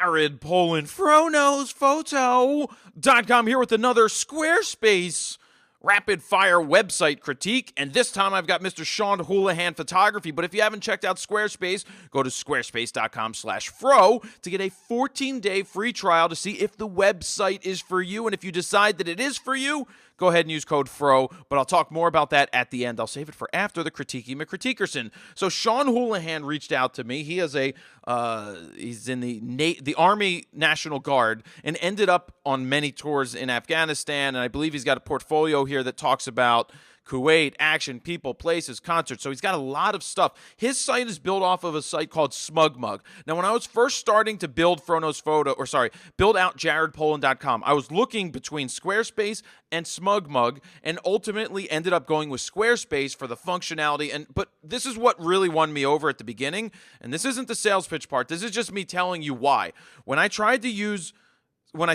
Jared Polin, FroKnowsPhoto.com here with another Squarespace rapid-fire website critique, and this time I've got Mr. Shawn Houlihan Photography. But if you haven't checked out Squarespace, go to squarespace.com/fro to get a 14-day free trial to see if the website is for you. And if you decide that it is for you, go ahead and use code FRO, but I'll talk more about that at the end. I'll save it for after the Critiquey McCritiquerson. So Shawn Houlihan reached out to me. He is he's in the Army National Guard and ended up on many tours in Afghanistan, and I believe he's got a portfolio here that talks about Kuwait, action, people, places, concerts. So he's got a lot of stuff. His site is built off of a site called SmugMug. Now, when I was first starting to build build out JaredPolin.com, I was looking between Squarespace and SmugMug and ultimately ended up going with Squarespace for the functionality. But this is what really won me over at the beginning. And this isn't the sales pitch part. This is just me telling you why. When I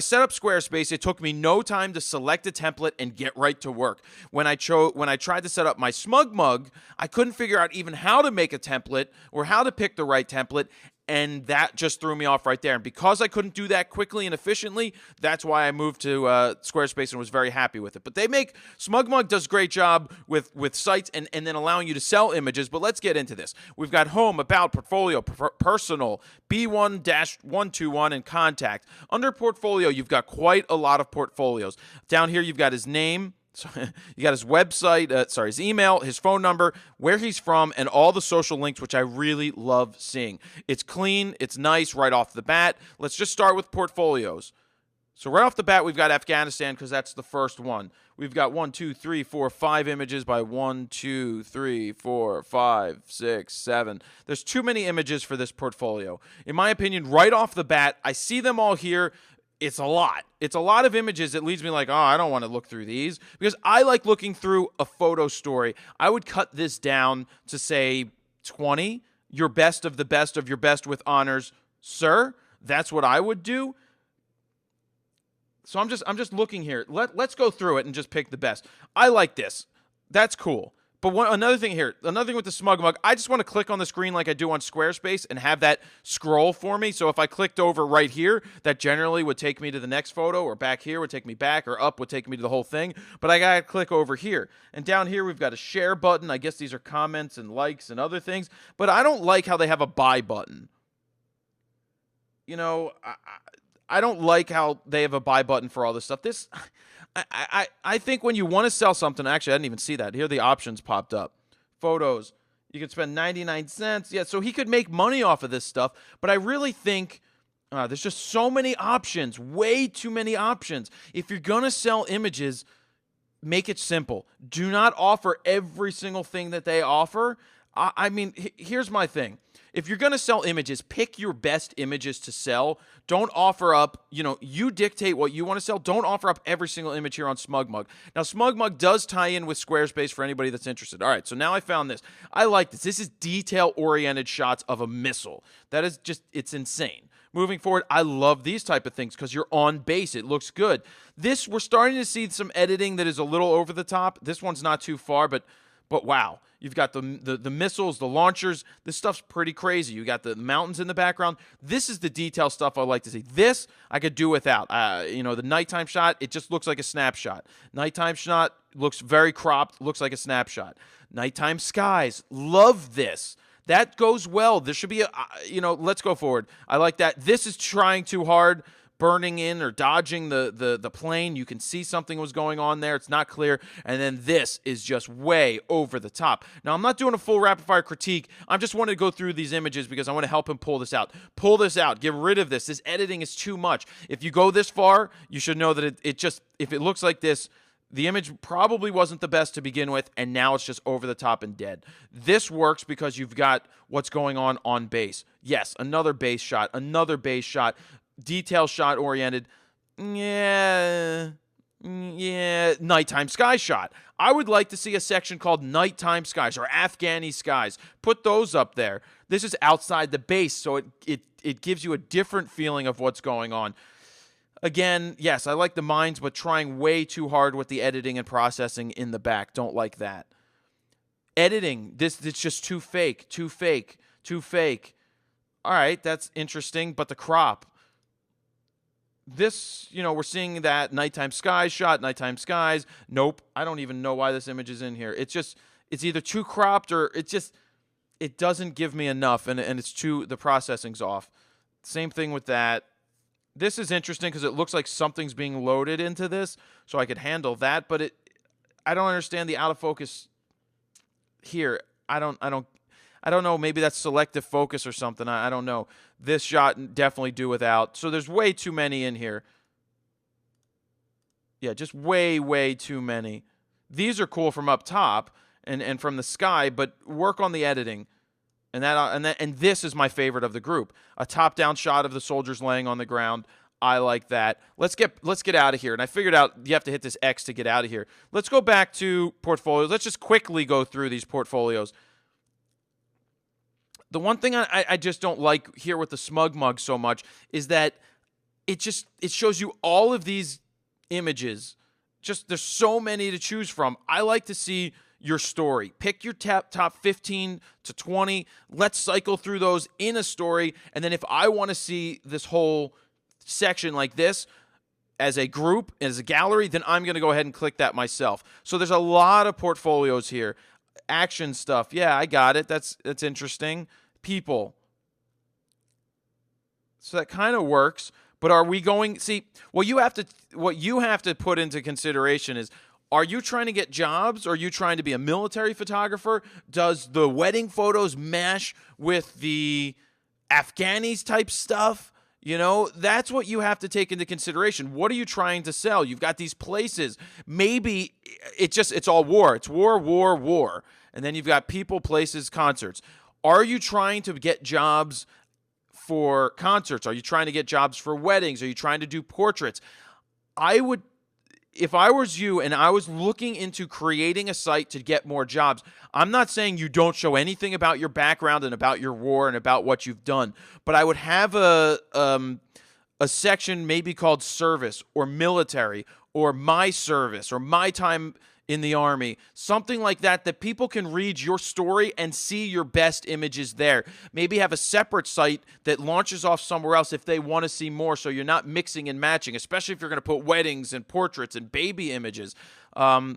set up Squarespace, it took me no time to select a template and get right to work. When I tried to set up my SmugMug, I couldn't figure out even how to make a template or how to pick the right template, and that just threw me off right there. And because I couldn't do that quickly and efficiently, that's why I moved to Squarespace and was very happy with it. But SmugMug does a great job with sites and then allowing you to sell images. But let's get into this. We've got home, about, portfolio, personal, B1-121, and contact. Under portfolio, you've got quite a lot of portfolios. Down here, you've got his name. So you got his website, his email, his phone number, where he's from, and all the social links, which I really love seeing. It's clean. It's nice right off the bat. Let's just start with portfolios. So right off the bat, we've got Afghanistan because that's the first one. We've got 5 images by 1, 2, 3, 4, 5, 6, 7. There's too many images for this portfolio. In my opinion, right off the bat, I see them all here. It's a lot. It's a lot of images that leads me like, oh, I don't want to look through these because I like looking through a photo story. I would cut this down to, say, 20, your best of the best of your best with honors, sir. That's what I would do. So I'm just looking here. Let's go through it and just pick the best. I like this. That's cool. But another thing with the SmugMug, I just want to click on the screen like I do on Squarespace and have that scroll for me. So if I clicked over right here, that generally would take me to the next photo, or back here would take me back, or up would take me to the whole thing. But I got to click over here. And down here, we've got a share button. I guess these are comments and likes and other things. But I don't like how they have a buy button. You know, I don't like how they have a buy button for all this stuff. I think when you want to sell something, actually, I didn't even see that. Here the options popped up. Photos. You could spend 99 cents. Yeah, so he could make money off of this stuff. But I really think there's just so many options, way too many options. If you're going to sell images, make it simple. Do not offer every single thing that they offer. I mean, here's my thing. If you're going to sell images, pick your best images to sell. Don't offer up, you dictate what you want to sell. Don't offer up every single image here on SmugMug. Now, SmugMug does tie in with Squarespace for anybody that's interested. All right, so now I found this. I like this. This is detail-oriented shots of a missile. That is just, it's insane. Moving forward, I love these type of things because you're on base. It looks good. We're starting to see some editing that is a little over the top. This one's not too far, but wow. You've got the missiles, the launchers. This stuff's pretty crazy. You got the mountains in the background. This is the detail stuff I like to see. This I could do without. The nighttime shot, it just looks like a snapshot. Nighttime shot looks very cropped, looks like a snapshot. Nighttime skies, love this. That goes well. There should be let's go forward. I like that. This is trying too hard. Burning in or dodging the plane. You can see something was going on there. It's not clear. And then this is just way over the top. Now, I'm not doing a full rapid-fire critique. I just wanted to go through these images because I want to help him pull this out. Pull this out. Get rid of this. This editing is too much. If you go this far, you should know that if it looks like this, the image probably wasn't the best to begin with, and now it's just over the top and dead. This works because you've got what's going on base. Yes, another base shot, detail shot oriented. Yeah, nighttime sky shot. I would like to see a section called nighttime skies or Afghani skies. Put those up there. This is outside the base, so it gives you a different feeling of what's going on. Again, yes, I like the mines, but trying way too hard with the editing and processing in the back. Don't like that. Editing, it's just too fake. All right, that's interesting, but the crop. this, we're seeing that nighttime skies shot, nighttime skies. Nope. I don't even know why this image is in here. It's either too cropped or it doesn't give me enough, and the processing's off. Same thing with that. This is interesting because it looks like something's being loaded into this, so I could handle that, but I don't understand the out of focus here. I don't know. Maybe that's selective focus or something. I don't know. This shot definitely do without. So there's way too many in here. Yeah, just way too many. These are cool from up top and from the sky, but work on the editing. And this is my favorite of the group. A top-down shot of the soldiers laying on the ground. I like that. Let's get out of here. And I figured out you have to hit this X to get out of here. Let's go back to portfolios. Let's just quickly go through these portfolios. The one thing I just don't like here with the SmugMug so much is that it shows you all of these images. Just there's so many to choose from. I like to see your story. Pick your top 15 to 20. Let's cycle through those in a story. And then if I want to see this whole section like this as a group, as a gallery, then I'm going to go ahead and click that myself. So there's a lot of portfolios here. Action stuff. Yeah, I got it. That's interesting. People. So that kind of works. But are we going, see, what you have to put into consideration is, are you trying to get jobs? Or are you trying to be a military photographer? Does the wedding photos mash with the Afghanis type stuff? That's what you have to take into consideration. What are you trying to sell? You've got these places. Maybe it's all war. It's war. And then you've got people, places, concerts. Are you trying to get jobs for concerts? Are you trying to get jobs for weddings? Are you trying to do portraits? If I was you and I was looking into creating a site to get more jobs, I'm not saying you don't show anything about your background and about your war and about what you've done, but I would have a section maybe called service or military or my service or my time in the Army, something like that people can read your story and see your best images there. Maybe have a separate site that launches off somewhere else if they want to see more, so you're not mixing and matching, especially if you're going to put weddings and portraits and baby images. Oh,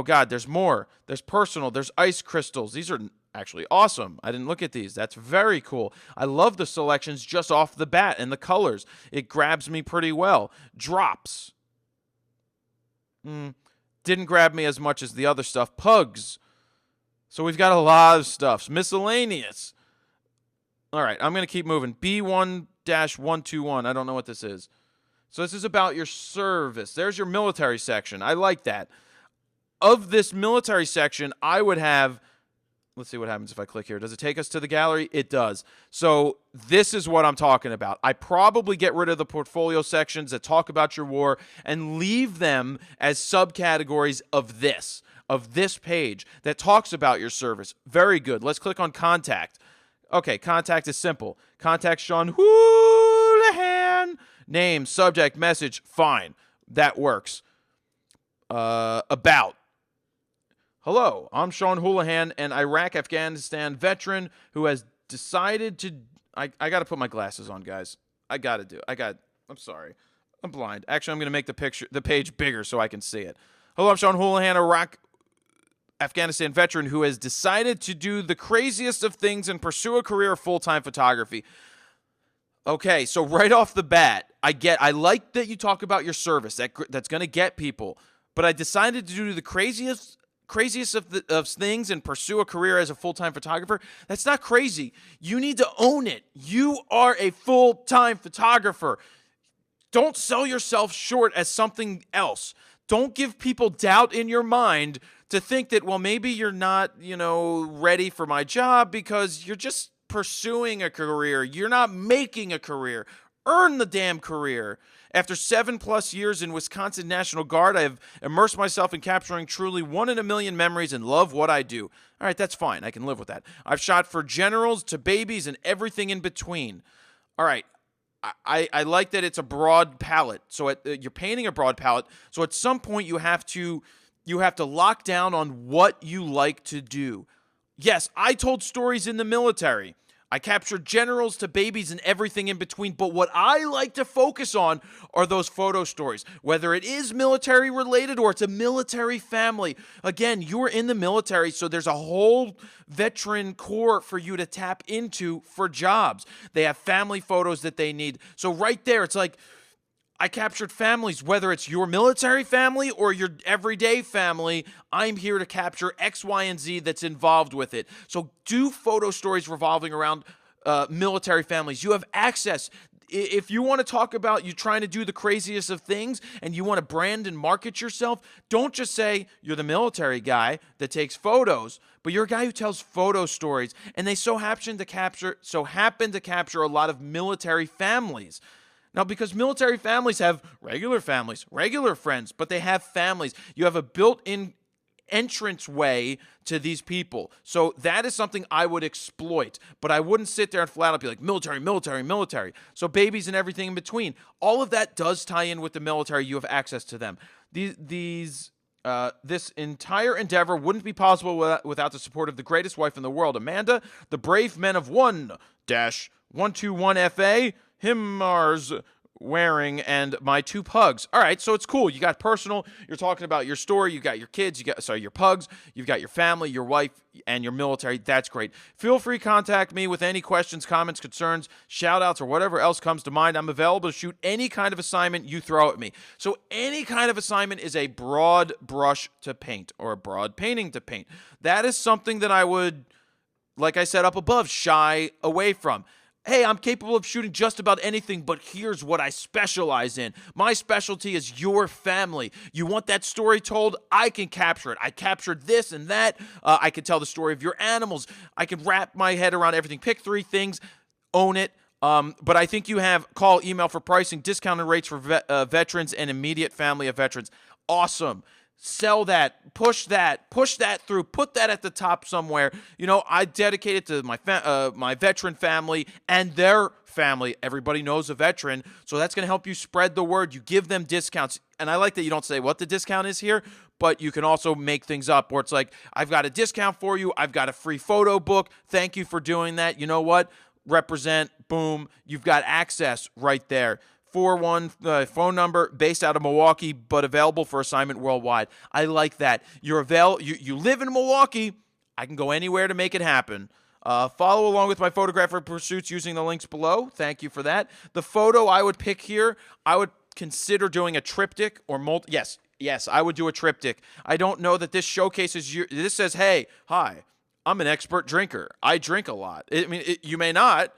God, there's more. There's personal. There's ice crystals. These are actually awesome. I didn't look at these. That's very cool. I love the selections just off the bat and the colors. It grabs me pretty well. Drops. Didn't grab me as much as the other stuff. Pugs. So we've got a lot of stuff. Miscellaneous. All right, I'm going to keep moving. B1-121. I don't know what this is. So this is about your service. There's your military section. I like that. Of this military section, I would have... Let's see what happens if I click here. Does it take us to the gallery? It does. So this is what I'm talking about. I probably get rid of the portfolio sections that talk about your war and leave them as subcategories of this page that talks about your service. Very good. Let's click on contact. Okay, contact is simple. Contact Shawn Houlihan. Name, subject, message, fine. That works. About. Hello, I'm Shawn Houlihan, an Iraq-Afghanistan veteran who has decided to... I got to put my glasses on, guys. I'm sorry. I'm blind. Actually, I'm going to make the page bigger so I can see it. Hello, I'm Shawn Houlihan, Iraq-Afghanistan veteran who has decided to do the craziest of things and pursue a career of full-time photography. Okay, so right off the bat, I like that you talk about your service. That's going to get people. But I decided to do the craziest of things and pursue a career as a full-time photographer. That's not crazy. You need to own it. You are a full-time photographer. Don't sell yourself short as something else. Don't give people doubt in your mind to think that, well, maybe you're not, ready for my job because you're just pursuing a career. You're not making a career. Earn the damn career. After 7+ years in Wisconsin National Guard, I have immersed myself in capturing truly 1 in a million memories and love what I do. All right, that's fine. I can live with that. I've shot for generals to babies and everything in between. All right, I like that it's a broad palette. So you're painting a broad palette. So at some point you have to lock down on what you like to do. Yes, I told stories in the military. I capture generals to babies and everything in between. But what I like to focus on are those photo stories, whether it is military related or it's a military family. Again, you're in the military, so there's a whole veteran core for you to tap into for jobs. They have family photos that they need. So right there, it's like, I captured families, whether it's your military family or your everyday family. I'm here to capture X, Y, and Z that's involved with it. So do photo stories revolving around military families. You have access. If you want to talk about you trying to do the craziest of things and you want to brand and market yourself, don't just say you're the military guy that takes photos, but you're a guy who tells photo stories. And they so happen to capture a lot of military families. Now, because military families have regular families, regular friends, but they have families. You have a built-in entrance way to these people. So that is something I would exploit, but I wouldn't sit there and flat out be like, military, military, military. So babies and everything in between. All of that does tie in with the military. You have access to them. This entire endeavor wouldn't be possible without the support of the greatest wife in the world, Amanda, the brave men of 1-121FA, Himmars wearing, and my 2 pugs. All right, so it's cool. You got personal. You're talking about your story. You got your kids. Your pugs. You've got your family, your wife, and your military. That's great. Feel free to contact me with any questions, comments, concerns, shout-outs, or whatever else comes to mind. I'm available to shoot any kind of assignment you throw at me. So any kind of assignment is a broad brush to paint or a broad painting to paint. That is something that I would, like I said up above, shy away from. Hey, I'm capable of shooting just about anything, but here's what I specialize in. My specialty is your family. You want that story told? I can capture it. I captured this and that. I can tell the story of your animals. I can wrap my head around everything. Pick 3 things, own it. But I think you have call, email for pricing, discounted rates for veterans and immediate family of veterans. Awesome. Sell that, push that through, put that at the top somewhere. You know, I dedicate it to my veteran family and their family. Everybody knows a veteran, so that's going to help you spread the word. You give them discounts, and I like that you don't say what the discount is here, but you can also make things up where it's like, I've got a discount for you, I've got a free photo book, thank you for doing that. You know what? Represent, boom, you've got access right there. 41 phone number based out of Milwaukee, but available for assignment worldwide. I like that. You live in Milwaukee. I can go anywhere to make it happen. Follow along with my photographer pursuits using the links below. Thank you for that. The photo I would pick here, I would consider doing a triptych or Yes, I would do a triptych. I don't know that this showcases you. This says, hey, hi, I'm an expert drinker. I drink a lot. You may not,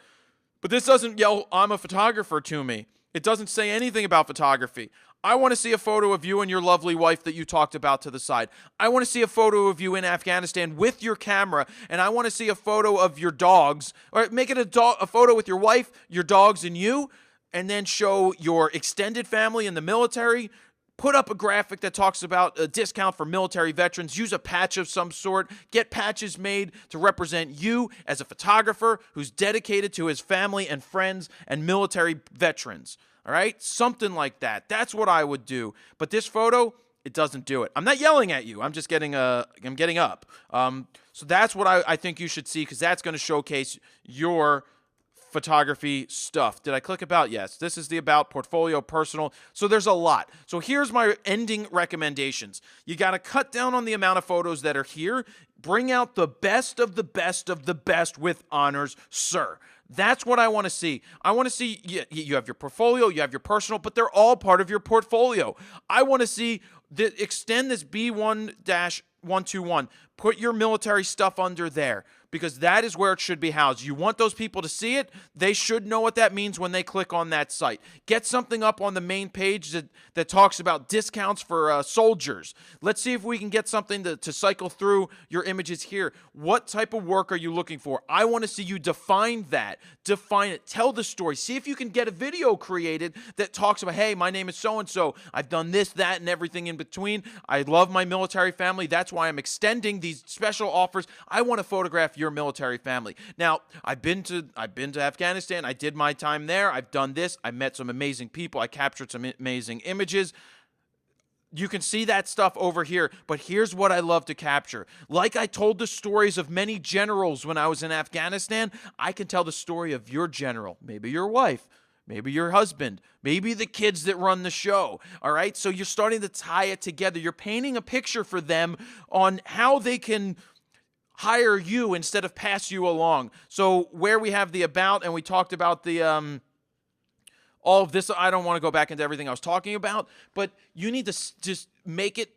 but this doesn't yell, I'm a photographer to me. It doesn't say anything about photography. I want to see a photo of you and your lovely wife that you talked about to the side. I want to see a photo of you in Afghanistan with your camera, and I want to see a photo of your dogs. Or make it a photo with your wife, your dogs, and you, and then show your extended family in the military. Put up a graphic that talks about a discount for military veterans. Use a patch of some sort. Get patches made to represent you as a photographer who's dedicated to his family and friends and military veterans. All right? Something like that. That's what I would do. But this photo, it doesn't do it. I'm not yelling at you. I'm just getting up. So that's what I think you should see, because that's going to showcase your photography stuff. Did I click about? Yes. This is the about, portfolio, personal. So there's a lot. So here's my ending recommendations. You got to cut down on the amount of photos that are here. Bring out the best of the best of the best with honors, sir. That's what I want to see. I want to see you have your portfolio, you have your personal, but they're all part of your portfolio. I want to see extend this B1-121. Put your military stuff under there, because that is where it should be housed. You want those people to see it. They should know what that means when they click on that site. Get something up on the main page that talks about discounts for soldiers. Let's see if we can get something to cycle through your images here. What type of work are you looking for? I want to see you define that. Define it. Tell the story. See if you can get a video created that talks about, hey, my name is so-and-so. I've done this, that, and everything in between. I love my military family. That's why I'm extending these special offers. I want to photograph your military family. Now, I've been to Afghanistan. I did my time there. I've done this. I met some amazing people. I captured some amazing images. You can see that stuff over here, but here's what I love to capture. Like I told the stories of many generals when I was in Afghanistan, I can tell the story of your general, maybe your wife, maybe your husband, maybe the kids that run the show, all right? So you're starting to tie it together. You're painting a picture for them on how they can hire you instead of pass you along. So where we have the about, and we talked about the all of this, I don't want to go back into everything I was talking about, but you need to just make it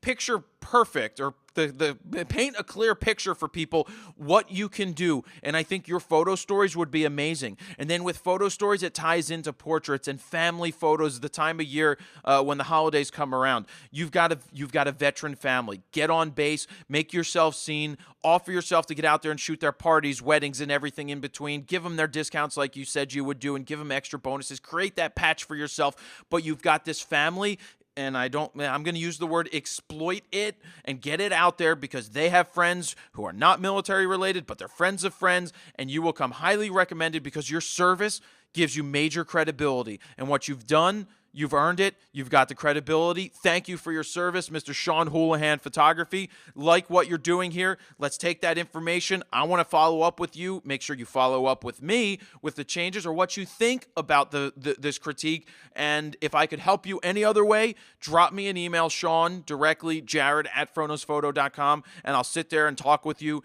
picture perfect, or the paint a clear picture for people what you can do. And I think your photo stories would be amazing. And then with photo stories, it ties into portraits and family photos. The time of year when the holidays come around, you've got a veteran family. Get on base, make yourself seen, offer yourself to get out there and shoot their parties, weddings, and everything in between. Give them their discounts like you said you would do, and give them extra bonuses. Create that patch for yourself. But you've got this family, and I'm going to use the word exploit it and get it out there, because they have friends who are not military related, but they're friends of friends, and you will come highly recommended because your service gives you major credibility. And what you've done, you've earned it. You've got the credibility. Thank you for your service, Mr. Shawn Houlihan Photography. Like what you're doing here. Let's take that information. I want to follow up with you. Make sure you follow up with me with the changes or what you think about this critique. And if I could help you any other way, drop me an email, Shawn, directly, jared@frownosphoto.com, and I'll sit there and talk with you.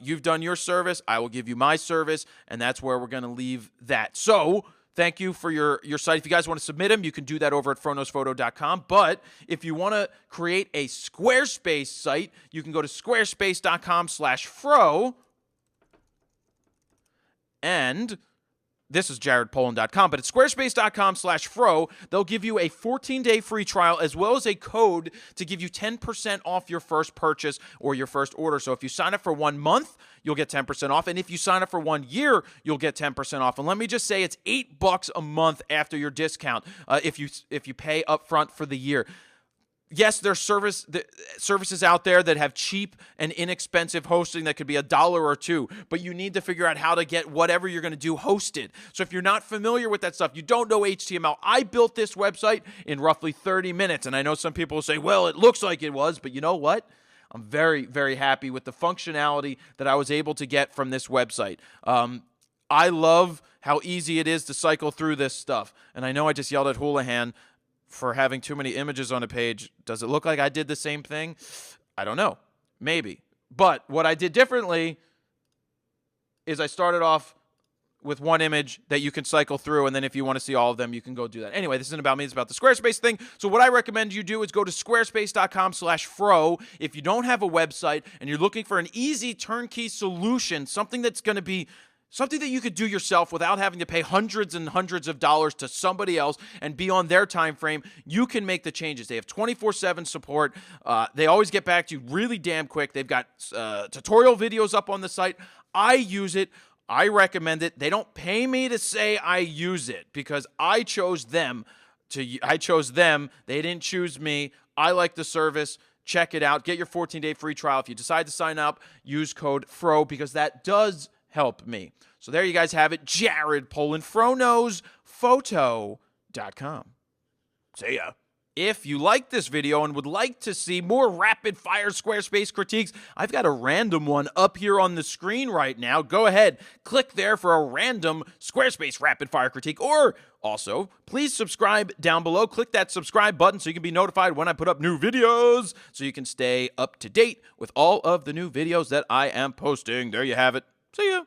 You've done your service. I will give you my service, and that's where we're going to leave that. So thank you for your site. If you guys want to submit them, you can do that over at frownosphoto.com. But if you want to create a Squarespace site, you can go to squarespace.com/fro. And this is jaredpolin.com, but at squarespace.com/fro, they'll give you a 14-day free trial as well as a code to give you 10% off your first purchase or your first order. So if you sign up for 1 month, you'll get 10% off. And if you sign up for 1 year, you'll get 10% off. And let me just say, it's $8 a month after your discount if you pay upfront for the year. Yes, there's services out there that have cheap and inexpensive hosting that could be $1 or $2, but you need to figure out how to get whatever you're going to do hosted. So if you're not familiar with that stuff, you don't know HTML, I built this website in roughly 30 minutes, and I know some people will say, well, it looks like it was, but you know what? I'm very, very happy with the functionality that I was able to get from this website. I love how easy it is to cycle through this stuff, and I know I just yelled at Houlihan for having too many images on a page. Does it look like I did the same thing? I don't know. Maybe. But what I did differently is I started off with one image that you can cycle through, and then if you want to see all of them, you can go do that. Anyway, this isn't about me. It's about the Squarespace thing. So what I recommend you do is go to squarespace.com/fro. If you don't have a website and you're looking for an easy turnkey solution, something that's going to be something that you could do yourself without having to pay hundreds and hundreds of dollars to somebody else and be on their time frame, you can make the changes. They have 24/7 support. They always get back to you really damn quick. They've got tutorial videos up on the site. I use it. I recommend it. They don't pay me to say I use it because I chose them. I chose them. They didn't choose me. I like the service. Check it out. Get your 14-day free trial. If you decide to sign up, use code FRO because that does help me. So there you guys have it. Jared Polin, frownosphoto.com. See ya. If you like this video and would like to see more rapid-fire Squarespace critiques, I've got a random one up here on the screen right now. Go ahead, click there for a random Squarespace rapid-fire critique, or also, please subscribe down below. Click that subscribe button so you can be notified when I put up new videos, so you can stay up to date with all of the new videos that I am posting. There you have it. See ya.